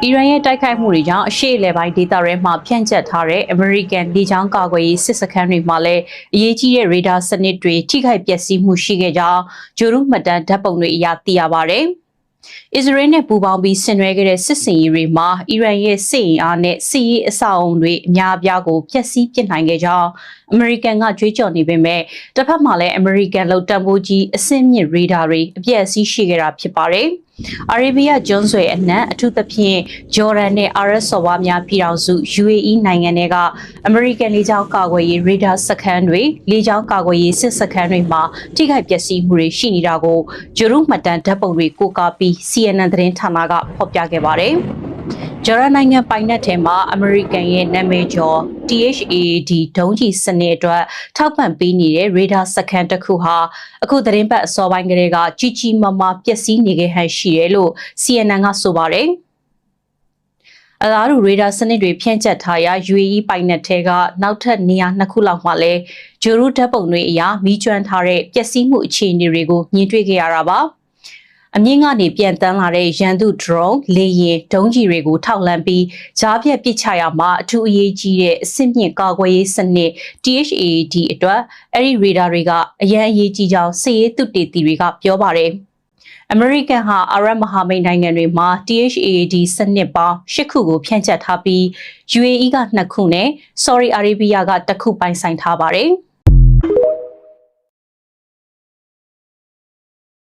အီရန်ရဲ့တိုက်ခိုက်မှုတွေကြောင့်အရှေ့အလယ်ပိုင်းဒေသတွေမှာဖြန့်ကျက်ထားတဲ့အမေရိကန်လေကြောင်းကာကွယ်ရေးစစ်စခန်းတွေမှာလည်းအရေးကြီးတဲ့ရေဒါစနစ်တွေထိခိုက်ပျက်စီးမှုရှိခဲ့ကြောင်းဂျိုရုမှတ်တမ်းဓာတ်ပုံတွေအရသိရပါတယ်။အစ္စရေးနဲ့ပူးပေါင်းပြီးဆင်နွှဲခဲ့တဲ့စစ်စင်ရေးတွေမှာအီရန်ရဲ့စစ်အင်အားနဲ့စစ်ရေးအဆောက်အုံတွေအများအပြားကိုဖျက်ဆီးပစ်နိုင်ခဲ့ကြောင်းအမေရိကန်ကကြွေးကြော်နေပေမဲ့တစ်ဖက်မှာလည်းအမေရိကန်လုံတန်ဖိုးကြီးအဆင့်မြင့်ရေဒါတွေအပြည့်အစည်ရှိခဲ့တာဖြစ်ပါတယ်။အာရေဗီးယားကျွန်းဆွယ်အနှံ့အထူးသဖြင့်ဂျော်ဒန်နဲ့အာရပ်စော်ဘွားများပြည်ထောင်စု UAE နိုင်ငံတွေကအမေရိကန်လေကြောင်းကာကွယ်ရေးရေဒါစခန်းတွေလေကြောင်းကာကွယ်ရေးစစ်စခန်းတွေမှာထိခိုက်ပျက်စီးမှုတွေရှိနေတာကိုဂျိုရုမှတ်တမ်းဓာတ်ပုံတွေကိုကာပြီး CNN သတင်းဌာနကဖော်ပြခဲ့ပါတယ်။ဂျော်ဒန်နိုင်ငံပိုင်နက်ထဲမှာအမေရိကန်ရဲ့နာမည်ကျော် THAAD ဒုံးကျည်စနစ်အတွက်ထောက်ပံ့ပေးနေတဲ့ရေဒါစခန်းတစ်ခုဟာအခုသတင်းပတ်အစောပိုင်းကတည်းကကြီးကြီးမားမားပျက်စီးနေခဲ့ဟန်ရှိတယ်လို့ CNN ကဆိုပါတယ်။အလားတူရေဒါစနစ်တွေဖြန့်ကျက်ထားရာ UAE ပိုင်နက်ထဲကနောက်ထပ်နေရာ2ခုလောက်မှာလည်းဂျိုရုဓာတ်ပုံတွေအရမီးကျွမ်းထားတဲ့ပျက်စီးမှုအခြေအနေတွေကိုမြင်တွေ့ခဲ့ရတာပါ။အမြင့်ကနေပြန်တန်းလာတဲ့ရန်သူ drone လေယာဉ်ဒုံးကျည်တွေကိုထောက်လှမ်းပြီးကြားဖြတ်ပစ်ချရမှာအထူးအရေးကြီးတဲ့အဆင့်မြင့်ကာကွယ်ရေးစနစ် THAAD အတွက်အဲ့ဒီရေဒါတွေကအရန်အရေးကြီးကြောင်းစစ်ရေးသုတေသီတွေကပြောပါတယ်။အမေရိကန်ဟာအာရပ်မဟာမိတ်နိုင်ငံတွေမှာ THAAD စနစ်ပေါင်း8ခုကိုဖြန့်ကျက်ထားပြီး UAE က2ခုနဲ့ Saudi Arabia က1ခုပိုင်ဆိုင်ထားပါတယ်။